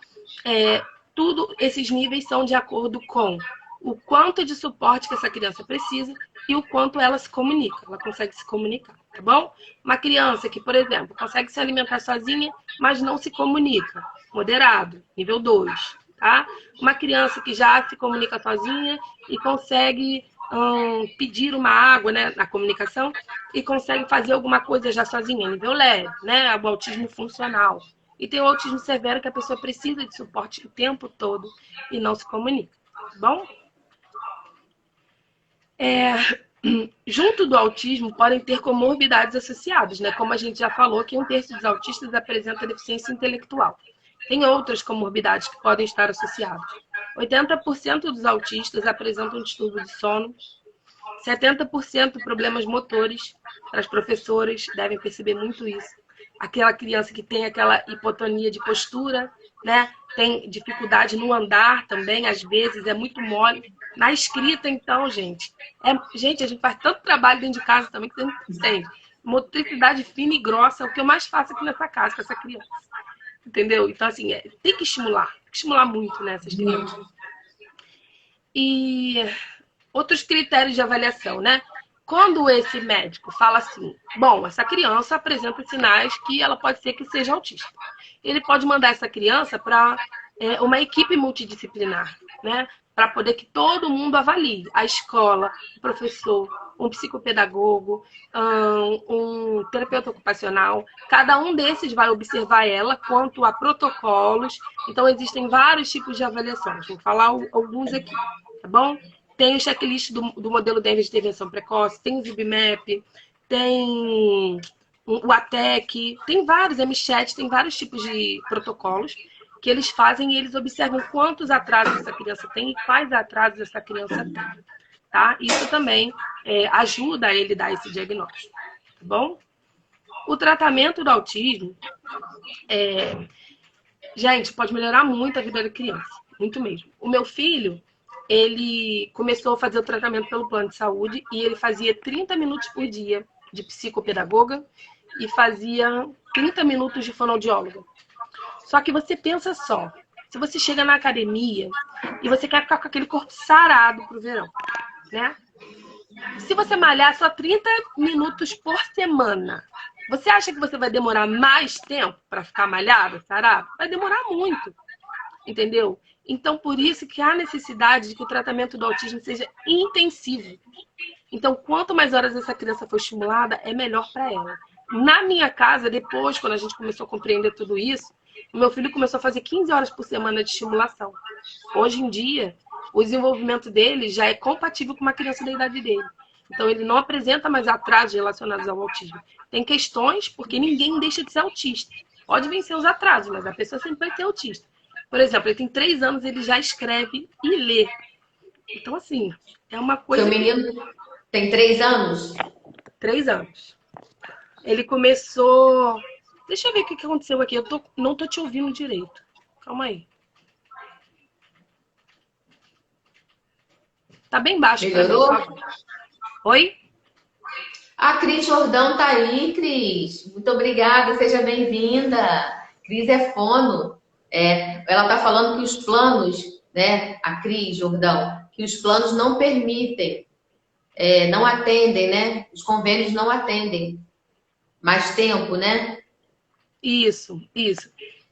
Tudo esses níveis são de acordo com o quanto de suporte que essa criança precisa e o quanto ela se comunica, ela consegue se comunicar, tá bom? Uma criança que, por exemplo, consegue se alimentar sozinha, mas não se comunica, moderado, nível 2, tá? Uma criança que já se comunica sozinha e consegue pedir uma água, né, na comunicação, e consegue fazer alguma coisa já sozinha, nível leve, né? O autismo funcional. E tem o autismo severo que a pessoa precisa de suporte o tempo todo e não se comunica, tá bom? Junto do autismo, podem ter comorbidades associadas, né? Como a gente já falou, que 1/3 dos autistas apresenta deficiência intelectual. Tem outras comorbidades que podem estar associadas. 80% dos autistas apresentam distúrbio de sono, 70% problemas motores. As professoras devem perceber muito isso. Aquela criança que tem aquela hipotonia de postura, né? Tem dificuldade no andar também, às vezes, é muito mole. Na escrita, então, gente, a gente faz tanto trabalho dentro de casa também que você não entende. Motricidade fina e grossa é o que eu mais faço aqui nessa casa com essa criança. Entendeu? Então, assim, tem que estimular muito, né, essas crianças. E outros critérios de avaliação, né? Quando esse médico fala assim, bom, essa criança apresenta sinais que ela pode ser que seja autista. Ele pode mandar essa criança para uma equipe multidisciplinar, né? Para poder que todo mundo avalie. A escola, o professor, um psicopedagogo, um terapeuta ocupacional. Cada um desses vai observar ela quanto a protocolos. Então, existem vários tipos de avaliações. Vou falar alguns aqui, tá bom? Tem o checklist do modelo de intervenção precoce, tem o ZIBMAP, tem o ATEC, tem vários, MChat, tem vários tipos de protocolos que eles fazem e eles observam quantos atrasos essa criança tem e quais atrasos essa criança tem, tá? Isso também ajuda a ele dar esse diagnóstico, tá bom? O tratamento do autismo, gente, pode melhorar muito a vida da criança, muito mesmo. O meu filho, ele começou a fazer o tratamento pelo plano de saúde e ele fazia 30 minutos por dia de psicopedagoga e fazia 30 minutos de fonoaudióloga. Só que você pensa só, se você chega na academia e você quer ficar com aquele corpo sarado pro verão, né? Se você malhar só 30 minutos por semana, você acha que você vai demorar mais tempo para ficar malhado, sarado? Vai demorar muito, entendeu? Então, por isso que há necessidade de que o tratamento do autismo seja intensivo. Então, quanto mais horas essa criança for estimulada, é melhor para ela. Na minha casa, depois, quando a gente começou a compreender tudo isso, o meu filho começou a fazer 15 horas por semana de estimulação. Hoje em dia, o desenvolvimento dele já é compatível com uma criança da idade dele. Então, ele não apresenta mais atrasos relacionados ao autismo. Tem questões, porque ninguém deixa de ser autista. Pode vencer os atrasos, mas a pessoa sempre vai ser autista. Por exemplo, ele tem 3 anos, ele já escreve e lê. Então, assim, é uma coisa... Seu menino tem 3 anos? 3 anos. Ele começou... Deixa eu ver o que aconteceu aqui. Não tô te ouvindo direito. Calma aí. Tá bem baixo. Melhorou? Oi? A Cris Jordão tá aí, Cris. Muito obrigada, seja bem-vinda. Cris é fono. Ela tá falando que os planos, né, a Cris Jordão, que os planos não permitem, não atendem, né? Os convênios não atendem mais tempo, né? Isso.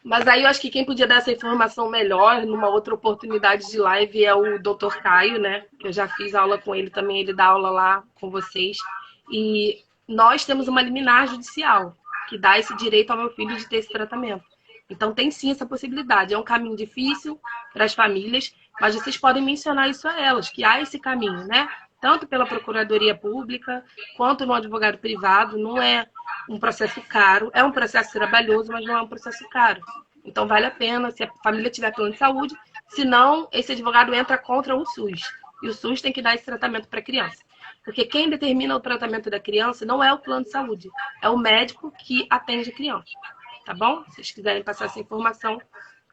Mas aí eu acho que quem podia dar essa informação melhor, numa outra oportunidade de live, é o Dr. Caio, né? Que eu já fiz aula com ele também, ele dá aula lá com vocês. E nós temos uma liminar judicial que dá esse direito ao meu filho de ter esse tratamento. Então tem sim essa possibilidade. É um caminho difícil para as famílias, mas vocês podem mencionar isso a elas, que há esse caminho, né? Tanto pela Procuradoria Pública, quanto no advogado privado. Não é um processo caro, é um processo trabalhoso, mas não é um processo caro. Então, vale a pena, se a família tiver plano de saúde, senão esse advogado entra contra o SUS. E o SUS tem que dar esse tratamento para a criança. Porque quem determina o tratamento da criança não é o plano de saúde, é o médico que atende a criança. Tá bom? Se vocês quiserem passar essa informação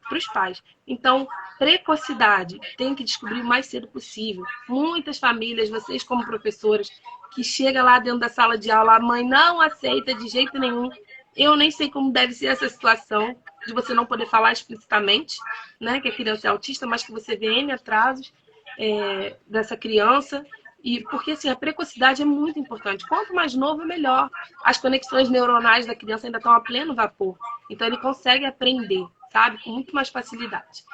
para os pais. Então, precocidade, tem que descobrir o mais cedo possível. Muitas famílias, vocês como professoras, que chega lá dentro da sala de aula, a mãe não aceita de jeito nenhum. Eu nem sei como deve ser essa situação de você não poder falar explicitamente, né, que a criança é autista, mas que você vê N atrasos dessa criança. E porque assim, a precocidade é muito importante. Quanto mais novo, melhor. As conexões neuronais da criança ainda estão a pleno vapor. Então ele consegue aprender, sabe, com muito mais facilidade.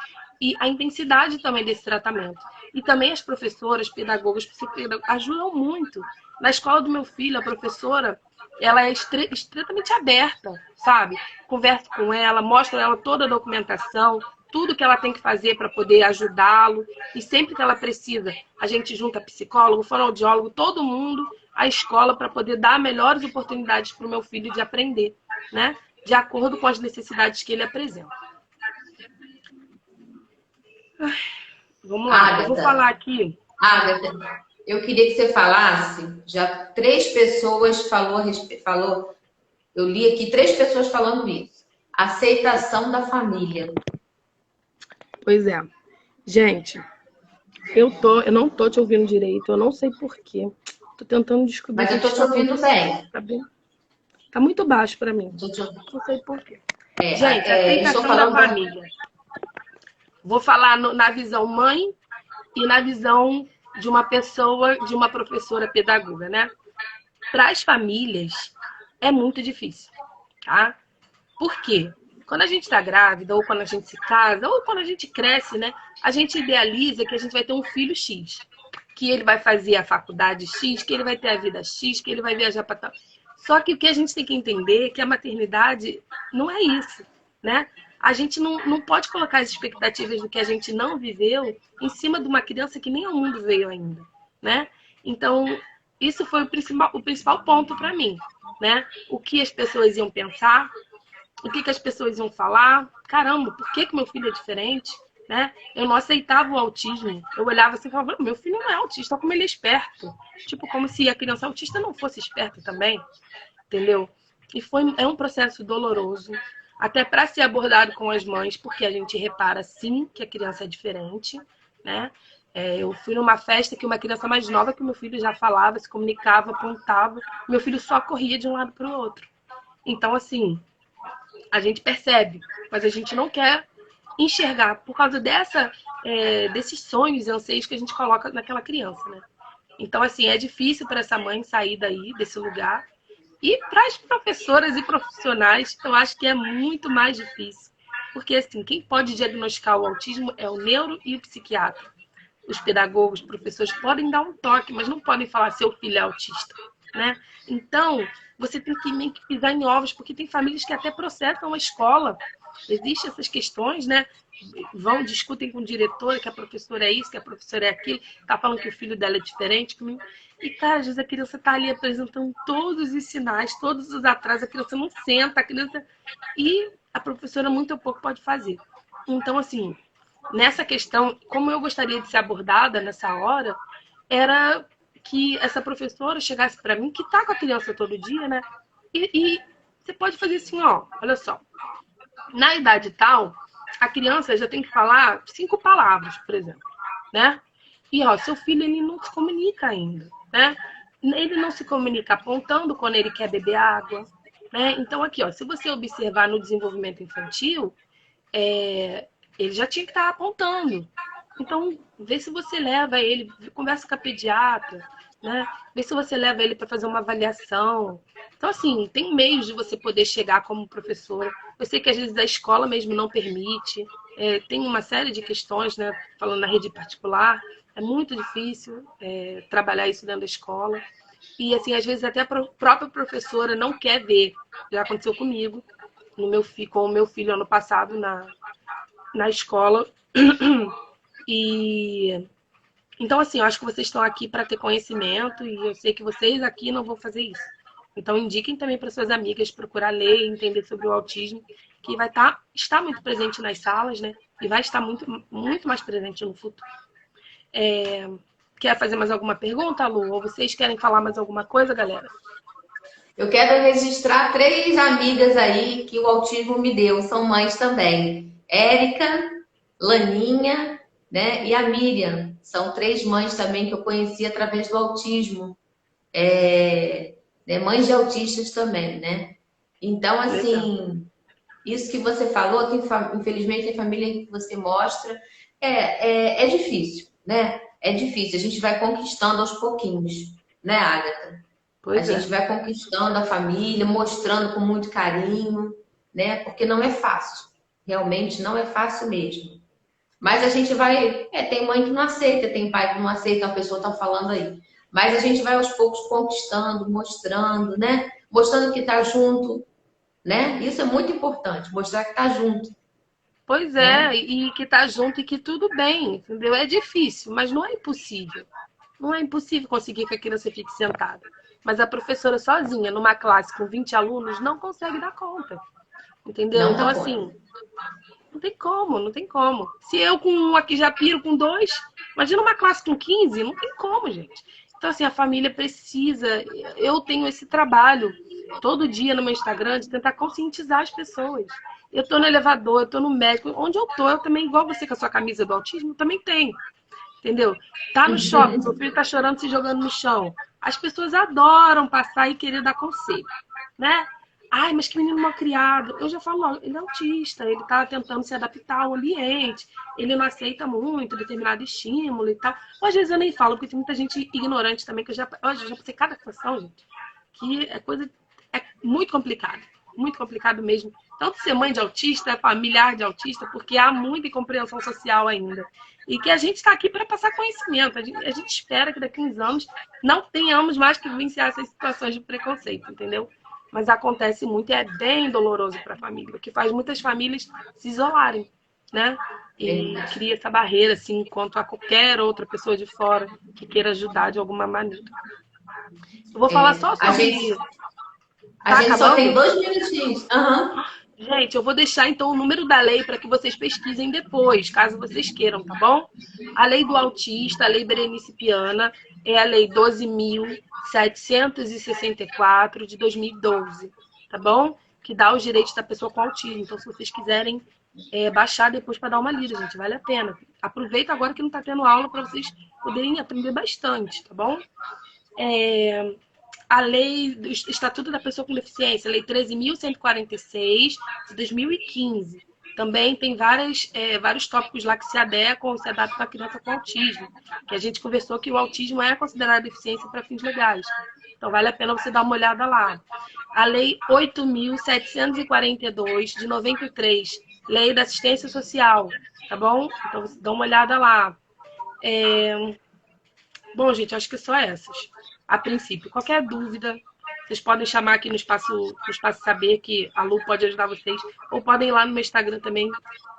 E a intensidade também desse tratamento. E também as professoras, pedagogas, psicólogos ajudam muito. Na escola do meu filho, a professora, ela é extremamente aberta, sabe? Converso com ela, mostro ela toda a documentação, tudo que ela tem que fazer para poder ajudá-lo. E sempre que ela precisa, a gente junta psicólogo, fonoaudiólogo, todo mundo à escola para poder dar melhores oportunidades para o meu filho de aprender, né? De acordo com as necessidades que ele apresenta. Vamos lá, Agatha, eu vou falar aqui. Agatha, eu queria que você falasse, já 3 pessoas falou, eu li aqui 3 pessoas falando isso. Aceitação da família. Pois é. Gente, eu não tô te ouvindo direito, eu não sei por quê. Tô tentando descobrir. Mas eu tô te ouvindo bem. Tá bem? Tá muito baixo para mim. Tô te ouvindo. Não sei por quê. É, Gente, aceitação da família. Vou falar na visão mãe e na visão de uma pessoa, de uma professora pedagoga, né? Para as famílias é muito difícil, tá? Por quê? Quando a gente está grávida, ou quando a gente se casa, ou quando a gente cresce, né? A gente idealiza que a gente vai ter um filho X, que ele vai fazer a faculdade X, que ele vai ter a vida X, que ele vai viajar para tal. Só que o que a gente tem que entender é que a maternidade não é isso, né? A gente não pode colocar as expectativas do que a gente não viveu em cima de uma criança que nem ao mundo veio ainda, né? Então, isso foi o principal ponto para mim, né? O que as pessoas iam pensar, o que as pessoas iam falar. Caramba, por que meu filho é diferente? Né? Eu não aceitava o autismo. Eu olhava assim e falava, meu filho não é autista, como ele é esperto. Tipo, como se a criança autista não fosse esperta também, entendeu? E é um processo doloroso, até para ser abordado com as mães, porque a gente repara, sim, que a criança é diferente, né? Eu fui numa festa que uma criança mais nova que meu filho já falava, se comunicava, apontava. Meu filho só corria de um lado para o outro. Então, assim, a gente percebe, mas a gente não quer enxergar por causa desses sonhos e anseios que a gente coloca naquela criança, né? Então, assim, é difícil para essa mãe sair daí, desse lugar. E para as professoras e profissionais, eu acho que é muito mais difícil. Porque, assim, quem pode diagnosticar o autismo é o neuro e o psiquiatra. Os pedagogos, os professores podem dar um toque, mas não podem falar seu filho é autista, né? Então, você tem que meio que pisar em ovos, porque tem famílias que até processam a escola. Existem essas questões, né? Discutem com o diretor que a professora é isso, que a professora é aquilo, tá falando que o filho dela é diferente. E, cara, às vezes a criança tá ali apresentando todos os sinais, todos os atrasos, a criança não senta, e a professora muito ou pouco pode fazer. Então, assim, nessa questão, como eu gostaria de ser abordada nessa hora, era que essa professora chegasse para mim, que tá com a criança todo dia, né? E você pode fazer assim, ó, olha só. Na idade tal, a criança já tem que falar 5 palavras, por exemplo, né? E, ó, seu filho, ele não se comunica ainda, né? Ele não se comunica apontando quando ele quer beber água, né? Então, aqui, ó, se você observar no desenvolvimento infantil, ele já tinha que estar apontando. Então, vê se você leva ele, conversa com a pediatra, né? Vê se você leva ele para fazer uma avaliação. Então, assim, tem meios de você poder chegar como professora. Eu sei que às vezes a escola mesmo não permite. Tem uma série de questões, né? Falando na rede particular, é muito difícil trabalhar isso dentro da escola. E, assim, às vezes até a própria professora não quer ver. Já aconteceu comigo, com o meu filho ano passado na escola. E então, assim, eu acho que vocês estão aqui para ter conhecimento e eu sei que vocês aqui não vão fazer isso, Então, indiquem também para suas amigas procurar ler e entender sobre o autismo, que vai estar muito presente nas salas, né? E vai estar muito, muito mais presente no futuro. Quer fazer mais alguma pergunta, Lu? Ou vocês querem falar mais alguma coisa, galera? Eu quero registrar 3 amigas aí que o autismo me deu, são mães também. Érica, Laninha, né? E a Miriam. São 3 mães também que eu conheci através do autismo. Né, mães de autistas também, né? Então, Legal. assim, isso que você falou, que infelizmente a família que você mostra, é difícil, né? É difícil. A gente vai conquistando aos pouquinhos, né, Agatha? A Pois é. gente vai conquistando a família, mostrando com muito carinho, né? Porque não é fácil. Realmente não é fácil mesmo. Mas a gente vai. Tem mãe que não aceita, tem pai que não aceita, a pessoa está falando aí. Mas a gente vai aos poucos conquistando, mostrando, né? Mostrando que está junto, né? Isso é muito importante, mostrar que está junto, Pois é, né? e que tá junto e que tudo bem, entendeu? É difícil, mas não é impossível. Não é impossível conseguir que a criança fique sentada. Mas a professora sozinha, numa classe com 20 alunos, não consegue dar conta. Entendeu? Não Então, dá conta. assim, não tem como, não tem como. Se eu com um aqui já piro com 2, imagina uma classe com 15, não tem como, gente. Então, assim, a família precisa. Eu tenho esse trabalho todo dia no meu Instagram de tentar conscientizar as pessoas. Eu tô no elevador, eu tô no médico, onde eu tô, eu também, igual você com a sua camisa do autismo, também tenho. Entendeu? Tá no shopping, seu filho tá chorando, se jogando no chão. As pessoas adoram passar e querer dar conselho, né? Ai, mas que menino mal criado. Eu já falo logo, ele é autista, ele tá tentando se adaptar ao ambiente, ele não aceita muito determinado estímulo e tal. Ou às vezes eu nem falo, porque tem muita gente ignorante também, que eu já passei cada situação, gente, que é muito complicado mesmo. Tanto ser mãe de autista, familiar de autista, porque há muita incompreensão social ainda. E que a gente está aqui para passar conhecimento. A gente espera que daqui a uns anos não tenhamos mais que vivenciar essas situações de preconceito, entendeu? Mas acontece muito e é bem doloroso para a família, o que faz muitas famílias se isolarem, né? E Verdade. cria essa barreira, assim, quanto a qualquer outra pessoa de fora que queira ajudar de alguma maneira. Eu vou falar só A gente, sobre. a Tá gente só tem acabando? 2 minutinhos. Aham. Gente, eu vou deixar então o número da lei para que vocês pesquisem depois, caso vocês queiram, tá bom? A lei do autista, a lei Berenice Piana, é a lei 12.764 de 2012, tá bom? Que dá os direitos da pessoa com autismo. Então, se vocês quiserem baixar depois para dar uma lida, gente, vale a pena. Aproveita agora que não está tendo aula para vocês poderem aprender bastante, tá bom? A lei do Estatuto da Pessoa com Deficiência, a lei 13.146 de 2015. Também tem vários tópicos lá que se adequam ou se adaptam à criança com autismo. Que a gente conversou que o autismo é considerado deficiência para fins legais. Então, vale a pena você dar uma olhada lá. A lei 8.742 de 93, lei da assistência social, tá bom? Então, você dá uma olhada lá. Bom, gente, acho que só essas. A princípio, qualquer dúvida, vocês podem chamar aqui no espaço Saber, que a Lu pode ajudar vocês, ou podem ir lá no meu Instagram também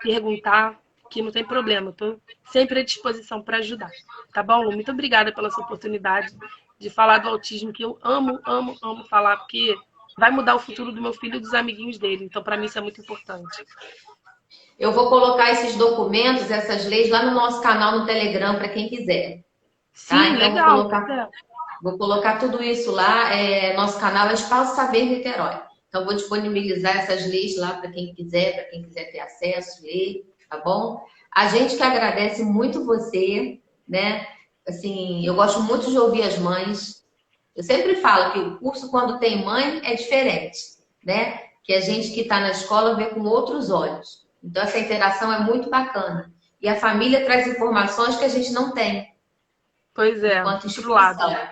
perguntar, que não tem problema. Eu estou sempre à disposição para ajudar. Tá bom, Lu? Muito obrigada pela sua oportunidade de falar do autismo, que eu amo, amo, amo falar, porque vai mudar o futuro do meu filho e dos amiguinhos dele. Então, para mim, isso é muito importante. Eu vou colocar esses documentos, essas leis lá no nosso canal no Telegram para quem quiser, tá? Sim, Então legal. vou colocar tudo isso lá. Nosso canal é Espaço Saber Niterói. Então vou disponibilizar essas leis lá para quem quiser ter acesso, ler, tá bom? A gente que agradece muito você, né? Assim, eu gosto muito de ouvir as mães. Eu sempre falo que o curso, quando tem mãe, é diferente, né? Que a gente que está na escola vê com outros olhos. Então, essa interação é muito bacana. E a família traz informações que a gente não tem, Pois é, enquanto outro lado. instituição.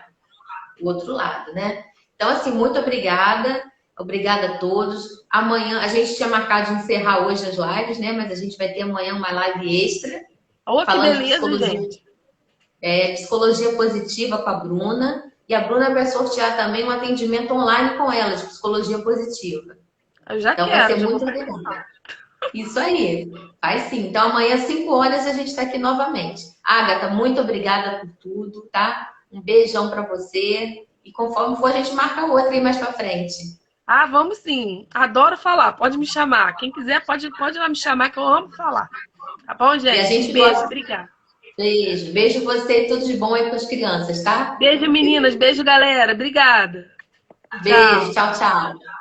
O outro lado, né? Então, assim, muito obrigada. Obrigada a todos. Amanhã, a gente tinha marcado de encerrar hoje as lives, né? Mas a gente vai ter amanhã uma live extra, Olha que falando de beleza, gente. psicologia positiva com a Bruna. E a Bruna vai sortear também um atendimento online com ela, de psicologia positiva. Eu já Então vai quero, ser já vou muito legal. Isso aí. Faz sim. Então amanhã, às 5 horas, a gente está aqui novamente. Agatha, muito obrigada por tudo, tá? Um beijão para você. E conforme for, a gente marca outra aí mais pra frente. Ah, vamos sim. Adoro falar. Pode me chamar. Quem quiser pode lá me chamar, que eu amo falar. Tá bom, E a gente? gente Pode beijo. brigar. Beijo. Beijo você e tudo de bom aí com as crianças, tá? Beijo, meninas. Beijo, galera. Obrigada. Beijo. Tchau. Tchau, tchau.